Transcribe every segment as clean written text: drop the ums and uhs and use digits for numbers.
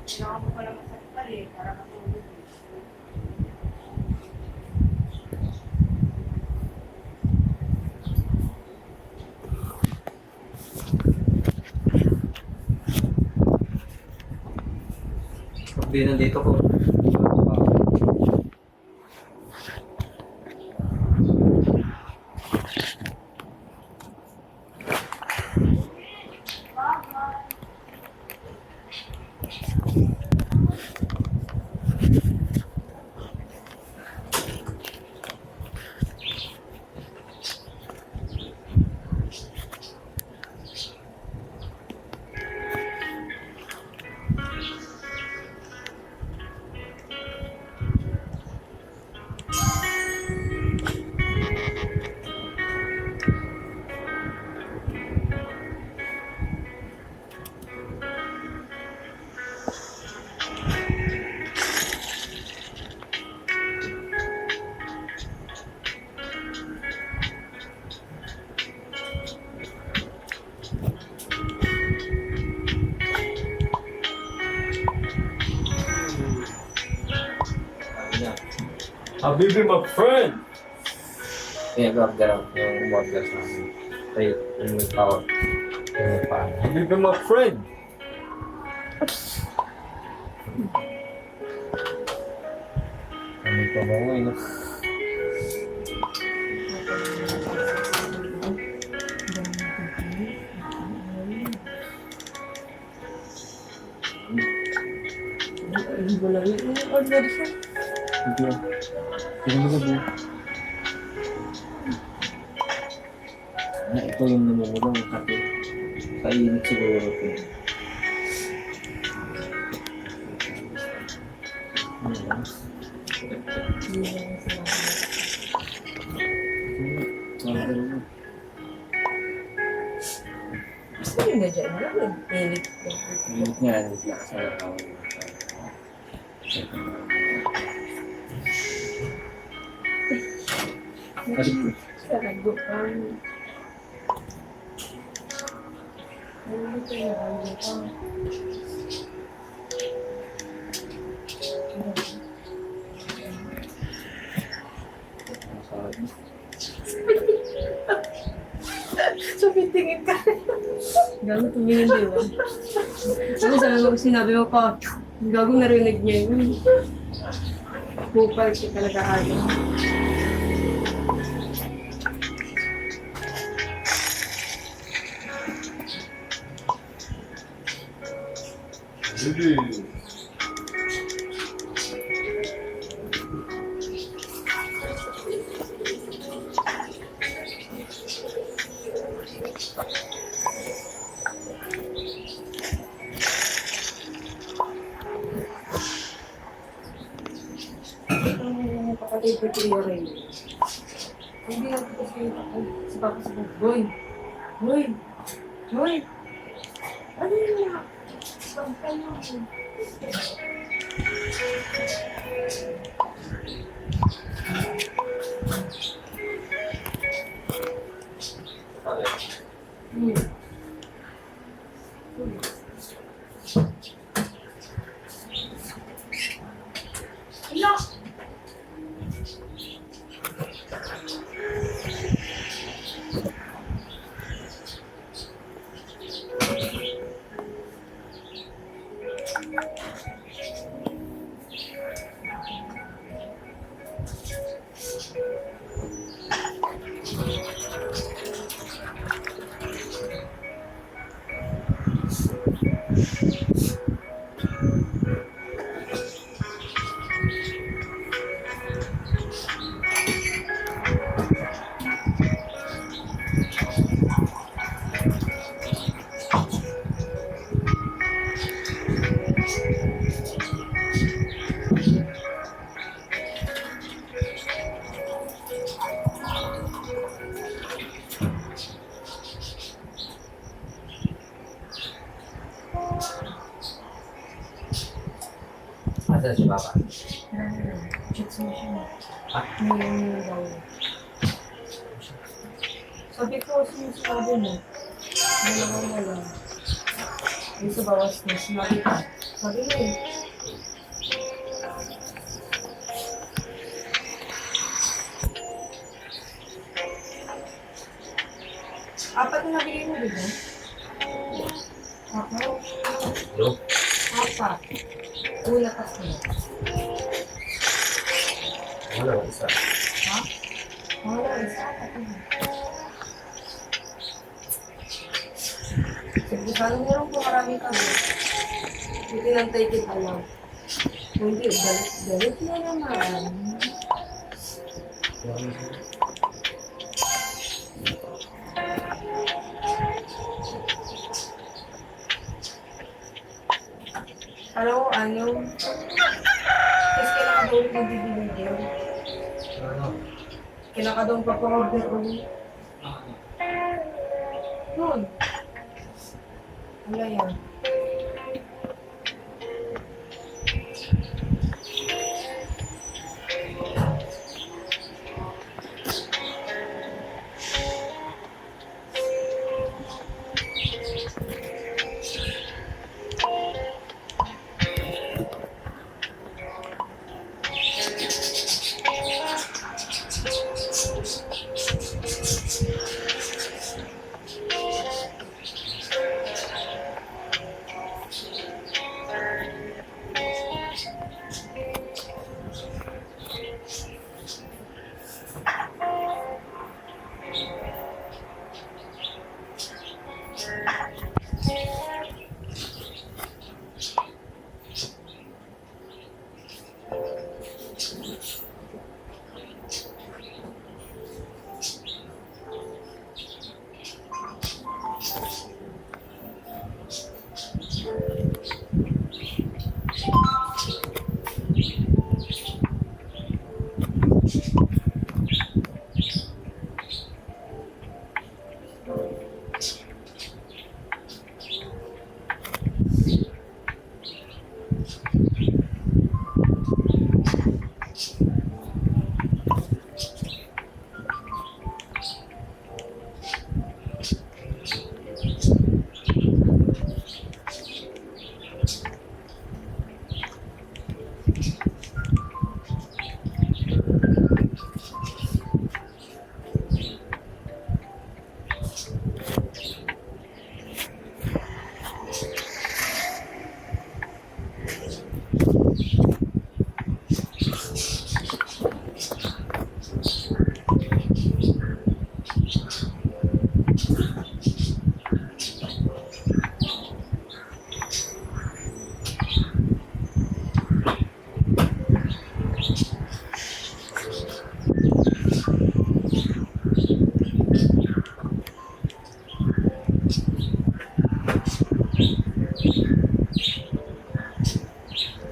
Kailangan mo pala masakpal eh, para matulog. Hindi nandito ko. Habibi, my friend! Order ako yung umorder sa akin. Ay, yung may power. Yung may power. Habibi, my friend! Ano pa ba mo, no? Order siya. Hindi yan. Hindi mo gabi. Ito yung namumulang kasi sa init siguro ito. Gusto nyo na dyan, wala nag-init. Init nga, init lang sa tawag. Kasi Sarago pa. Ano ito na ano pa? Sabi tingin ka. Gago tumingin din ba? Sinabi mo pa, gago narinig niya yun. Bupal siya talaga ano. Habibi! Kapatid ko tiyo rin. Hindi na kasi si Papa sabi, Boy! Boy! Boy! Ano yun na? Pagkal mo. Ila! Asa si Papa? Check mo siya. Ah? Ngayon daw. Sabi ko, sinasabi mo. Dalawa na lang. Yung sa bawas na, sinabi ko. Sabi mo eh. Apat na nabigay mo, di ba? Apat? Hello? Apat. Una kasi. Wala, isa. Ha? Wala, isa. Apat na. Sige, sana meron po maraming kami. Hindi nantay kita lang. Hindi, galit na naman. Alam mo, ano? Kasi kinakadawin ko bibigyan. Ano? Kinakadawin pa pa-order ulit. Yun. Wala yan.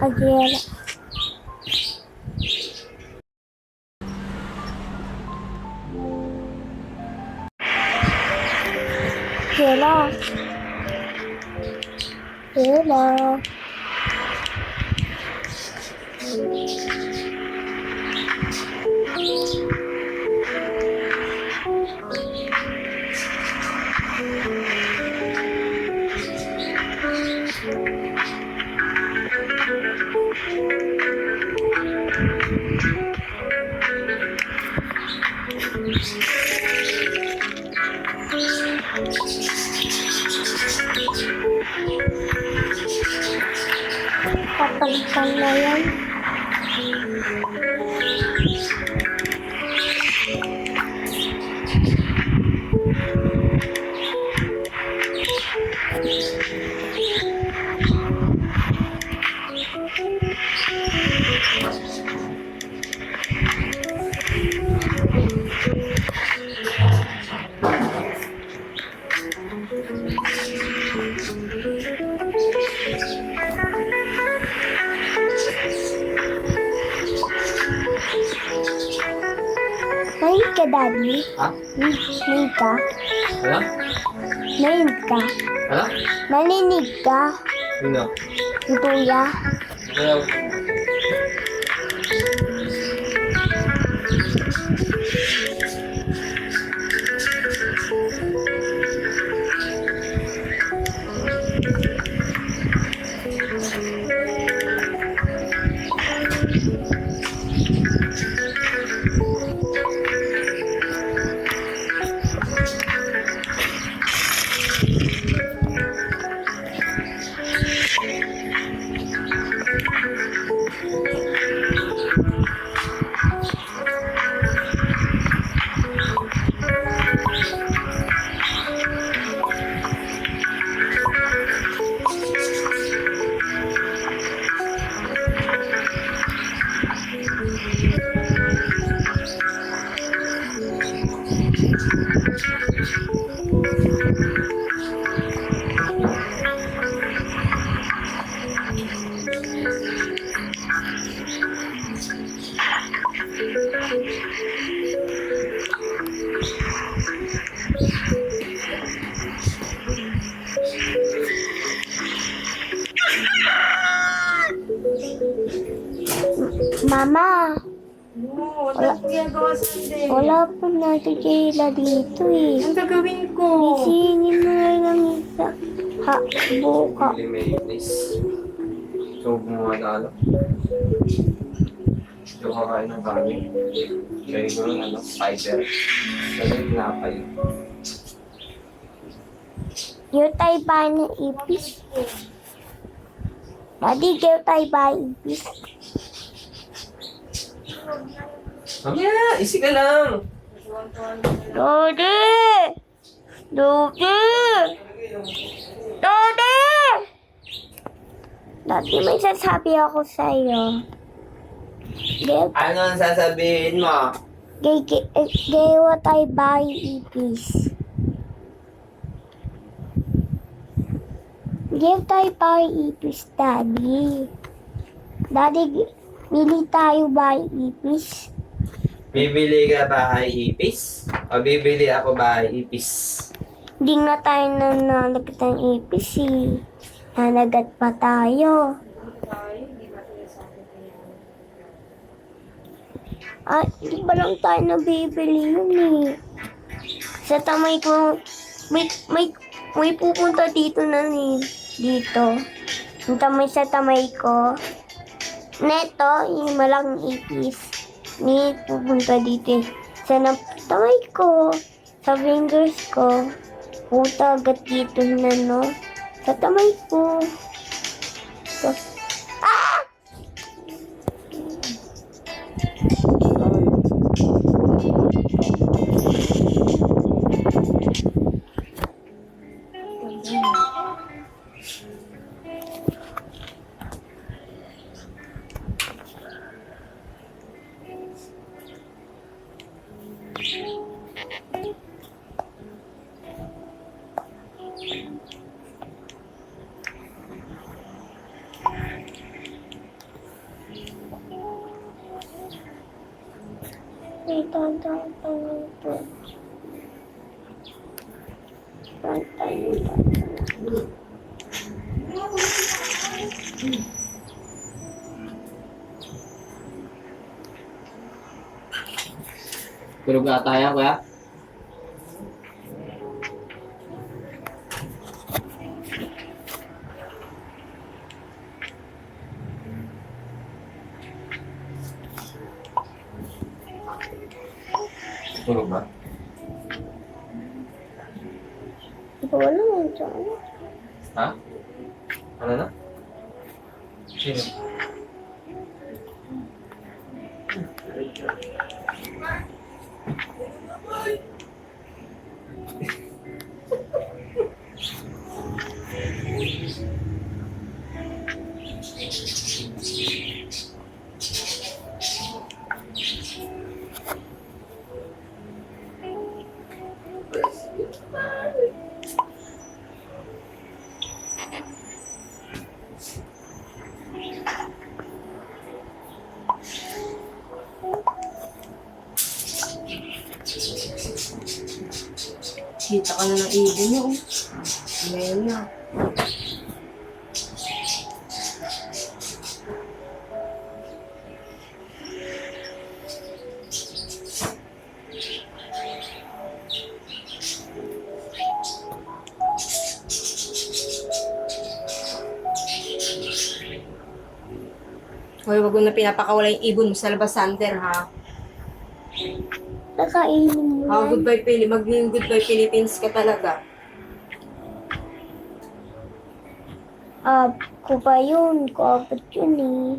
Agera. Hela. Hela. Papalitan na yan. Nain ka, Daddy? Ha? Nain ka? Ano? Nain ka? Ano? Nalinig ka? Sino? Yung kuya? Ayaw. Mama, No, wala akong ginagawa Sunday. wala po natin Jayla dito eh. Ang gagawin ko? Isingin mo na lang isa. Ha, buka. Bili mayonnaise. So, gumawa na ano. So, kakain ng kanin. Kaya ko ng ano, fiber. Kaya yung tinapay. Yung tayo ba ng ipis? Daddy, yung tayo ba ipis? Mamaya, isi ka lang. Daddy! Daddy! Daddy! Daddy, may sasabi ako sa'yo. Ano ang sasabihin mo? Gawa tayo ba ipis? Gawa tayo ba ipis, Daddy? Daddy, bili tayo ba ipis? Bibili ka bahay ipis? O bibili ako bahay ipis? Hindi nga tayo nananagat ng ipis eh. Nanagat pa tayo. Di ba lang tayo nabibili yun eh. Sa tamay ko, may pupunta dito na eh. Dito. Yung tamay sa tamay ko. Neto, yung malang ipis. May pupunta dito eh. Sa tamay ko. Sa fingers ko. Puta agad dito na no. Sa tamay ko. So, Tulog ata yan, kuya? Tulog ba? wala mo dyan. Ha? Ano na? Sino? Kita ka na ng ibon mo. Ngayon na. Hoy, wag mo na pinapakawala yung ibon mo sa labas, Sander, ha? Nakainin mo yan. Goodbye, maging goodbye Philippines ka talaga. Ko pa yun. Kapit yun eh.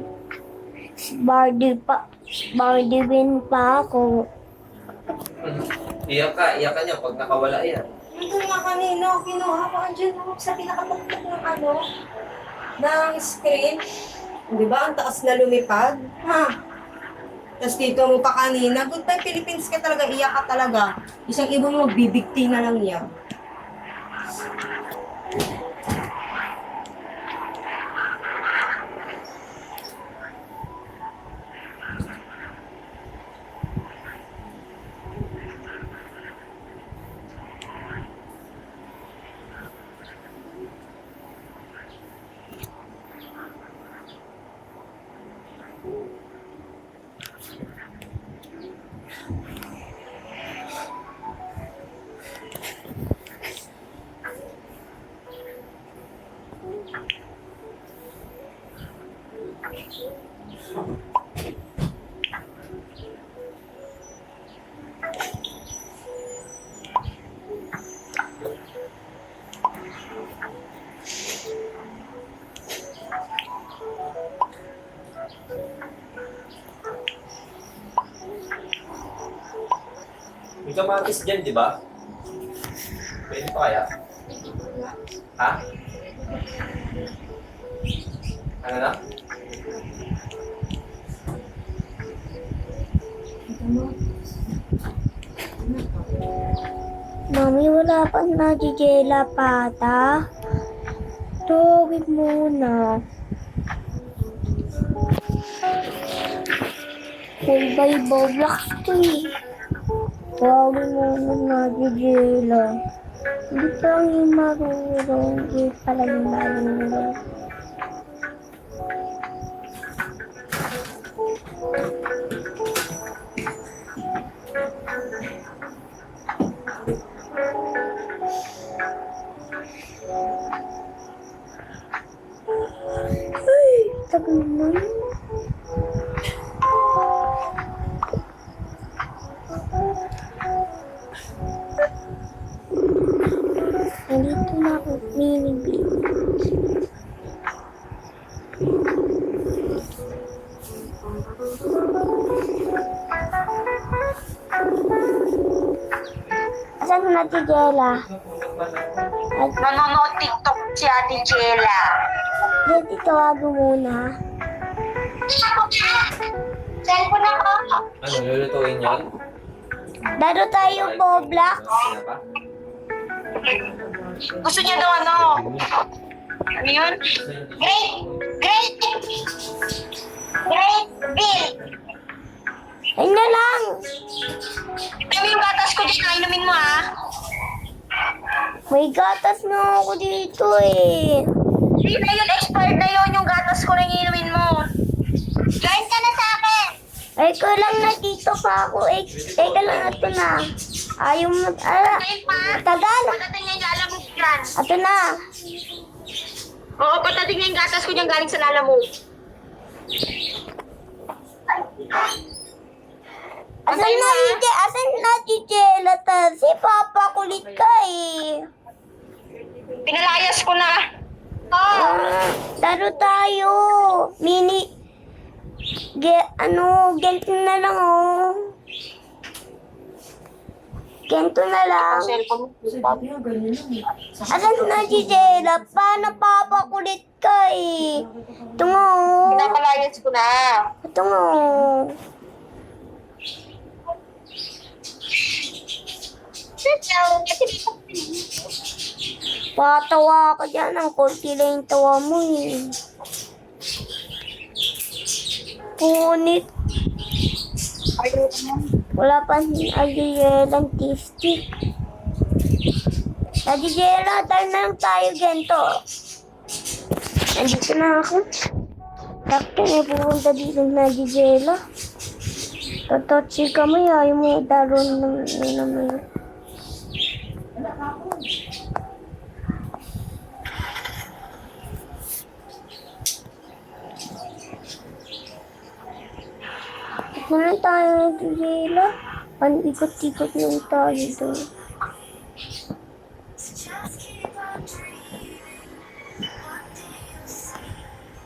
Bardi win pa ako. Iyak ka niya pag nakawala yan. Ito nga kanina, kinuha ko andyan ako sa pinakatuktok ng ano, ng screen. Di ba? Ang taas na lumipad. Ha? Tapos dito mo pa kanina, goodbye Philippines ka talaga, iyak ka talaga. Isang ibon mo, bibigti na lang yan. kamatis dyan, di ba? Pwede pa kaya? Ha? Ano na? Mami, wala pa nadijela pata. Tawagin muna. Kulbay Roblox to eh. Tawagin muna nadijela. Hindi pa lang yung marunong. Hindi pala yung marunong. Ay, tagal na yun. Nandito na ako, mini-beat. Asan na si Jella? Nanonood TikTok si Ate Jella. Dito, tawago muna. Cellphone ako. Ano, lulutuin yan? Laro tayo, Roblox. Sina pa? Gusto niya daw ano? Ano yun? Great Bill. Ayun na lang. Ito yung gatas ko dyan. Inumin mo ha. May gatas na ako dito eh. Hindi na yun. Expired na yun yung gatas ko na inumin mo. Join ka na sa akin. Ay, ko lang na dito pa ako. Teka lang, ito na. Ayaw mo, Join pa. tagal. Patating niya yung lalamog dyan. Ito na. Oo, patating niya yung gatas ko dyan galing sa lalamog. Asan na si Jella? Si Papa kulit ka eh. Pinalayas ko na. Laro tayo. Ganito na lang oh. Ganito na lang. Cellphone. Kasi dati nga ganyan lang eh. Asan na si Jella? Paano Papa kulit ka eh? Ito nga oh. Pinapalayas ko na. Ito nga oh. Patawa ka dyan. Ang konti lang yung tawa mo eh. Punit. Wala pa si Adielang tasty. Adiela, tayo na lang tayo ganito. Nandito na ako. Sakto na pupunta dito na Adiela. Tatotsi ka mo, ayaw mo daron ng naman. Saan tayo Adiela? Panikot-ikot lang tayo doon.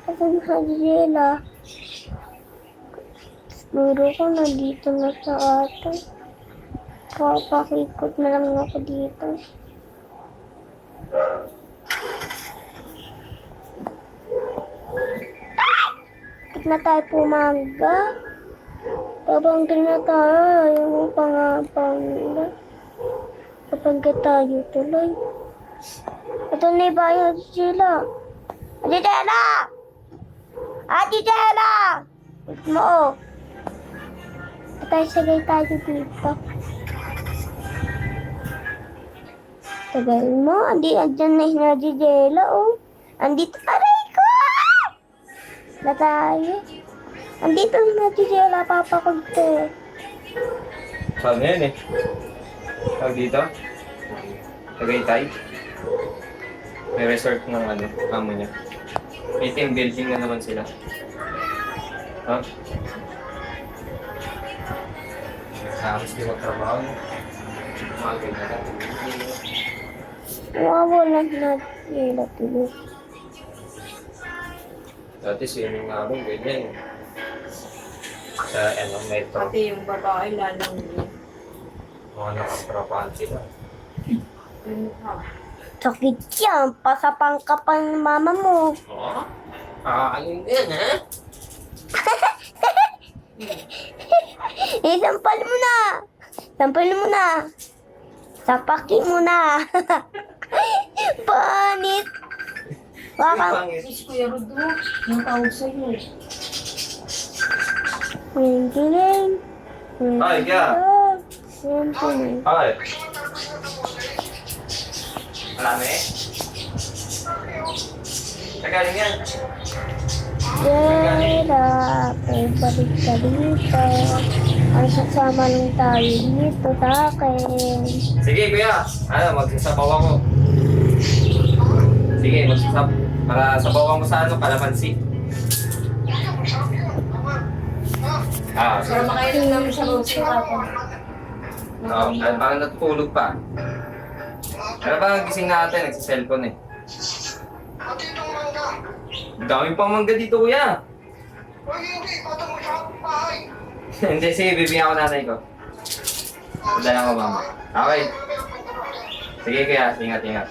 Saan ka Adiela? Siguro ko nandito na sa atin. Papakikot na lang ako dito. Bakit na tayo pumaga? Pabanggil na tayo. Ayaw mo pa nga pangila. Papangga tayo tuloy. Ito na yung bayo, Jella. Ate Jella! Ate Jella! Wait mo oh. Patay sagay tayo dito. Tagal mo. Andyan na yung Ate Jella oh. Andito. Aray ko! Na tayo. Andito na Ate Jella. Papakunti. Saan na yan eh? Tawag dito? Tagaytay? May resort ng ano, amo niya. May team building na naman sila. Ha? Tapos di magtrabaho. Mga ganyan lang. Nawawalan na Jella tuloy. Dati swimming namin, ganyan. Sa ano, metro. Pati yung babae lalong yun. Mga nakatrapahan sila. Sakit yan. Pasapang ka pa ng mama mo. Oo? Ayun din, ha? Sampal mo na. Sampal mo na. Sapakin mo na. Panit. Baka. Yes, Kuya Rodo. Ang tawag sa'yo. Giling. Ay, kaya. Ay. Marami? Nagaling yan. Dera, balik ka dito. Ang sasama lang tayo dito sa akin. Sige, kuya. Magsasabaw ako. Sige, para sabawan mo sa kalamansi. Para makainom namin sa roast ko ako. Parang natutulog pa. Ano ba gising natin? Nagsa-cellphone eh. Dami pang mangga dito, kuya. Hindi, sige, bibigyan ako nanay ko. Padala ko, mama. Okay. Sige, kuya. Ingat.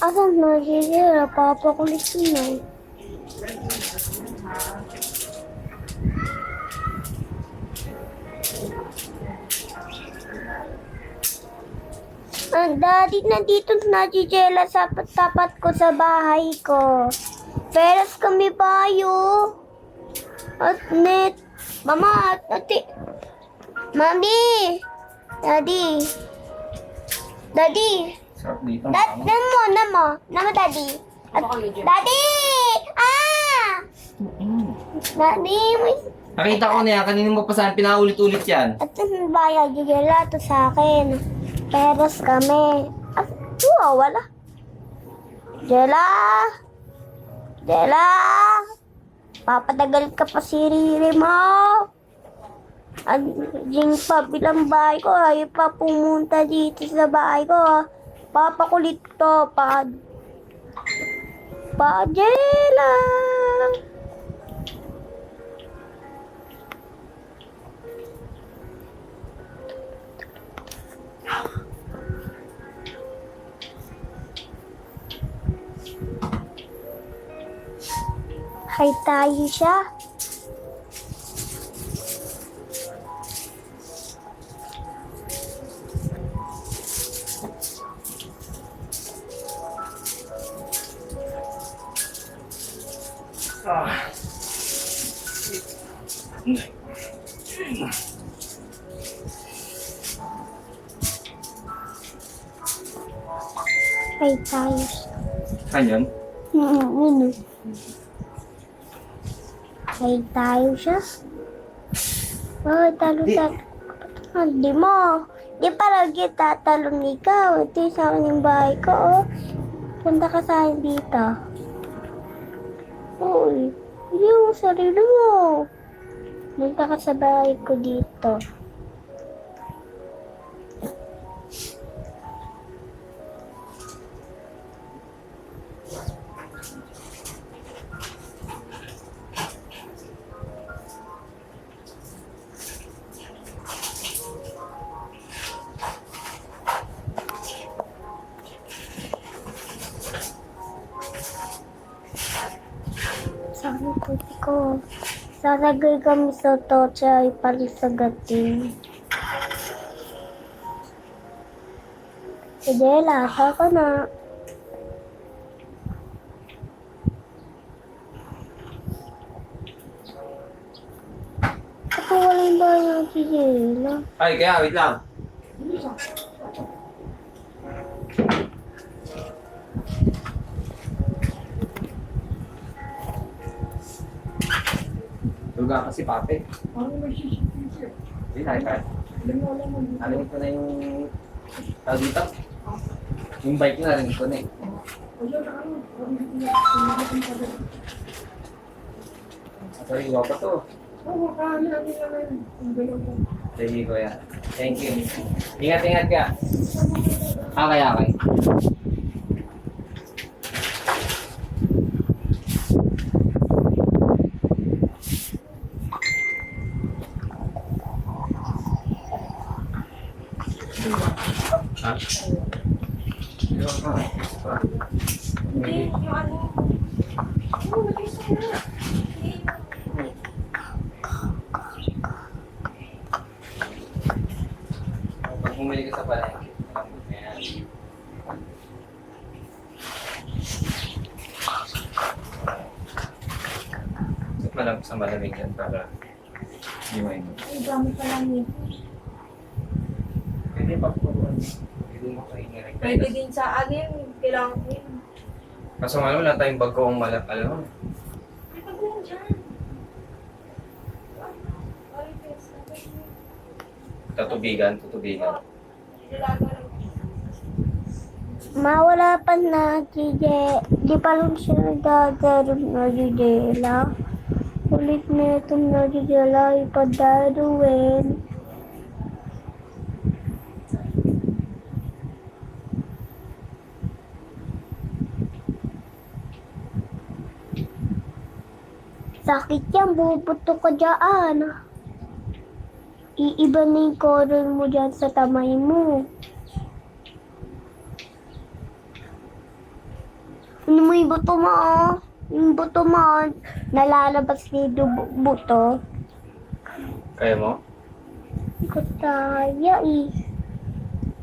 Asan na si Dera? Papakulit na. Daddy, nandito na si Jella sa tapat ko sa bahay ko. Peras kami bayo. At net. Mama, ate. Mami. Daddy. Daddy. Sarap dito. Namo, daddy. Daddy! Ah! Daddy, may... Nakita ko na yan. Kanina mo pa saan pinaulit-ulit yan. At ang bayad, Jella, to sa akin. Peras kami. At, wala. Jella! Jella! Papatagal ka pa si Riri mo. At yung bilang bahay ko, ayaw pa pumunta dito sa bahay ko. Papakulit to, Jella! Hay tayo siya. Hay tayo siya. Kanyan? Ano? Hay tayo siya. Oh, talo. Hindi mo. Di pa lagi tatalong ikaw. Ito yung sa akin yung bahay ko, oh. Punta ka sa akin dito. Uy, yung sarili mo. Punta ka sa bahay ko dito. Sabi ko, sasagay kami sa tocha ay palisagatin. Si Jella, saka na. nakikila. Ay, kaya, wait lang. Luga kasi pate. Hindi, nakikaya. Narinig ko na yung tawag dito. Yung bike na narinig ko na eh. Sorry, iwa pa to. Sige ko yan. Thank you. Ingat-ingat ka. Akay. Ha? Hindi, yung ano. Pag bumili ka sa palengke, ayan. Sa malamig yan para hindi mo ino. Ay, dami pa lang yun. Pwede pa po. Pwede mo kainin. Pwede din sa ano yun, kailangan ko yun. Kaso nga wala tayong bagong malap, alam mo. Ay, pag lang dyan. Ay, Tutubigan. Mawala pa na DJ. Di pa lang siya nagdadaroon na DJ la. Ulit na itong na DJ la ipadaruin. Sakit yan, bubuto ka dyan. Iiba na yung color mo dyan sa tamay mo. Ano mo yung buto mo, oh? Yung buto mo, nalalabas dito buto. Kaya mo? Kataya eh.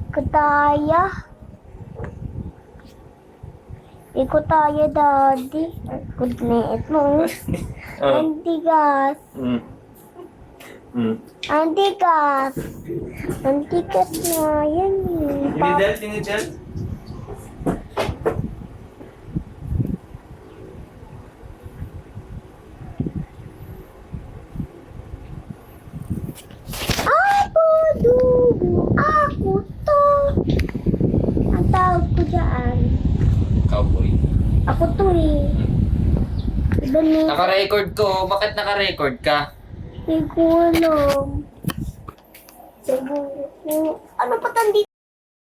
Kataya. Ikutaya daddy. Kudnet mo. Antigas. Antigas. Antigas nga yan eh. Tinidel? Ako dugo. Ako to. Ang tawag ko dyan. Cowboy. Ako to eh. Iba na Naka-record to. Bakit naka-record ka? siguro. Siguro. Ano pa tandi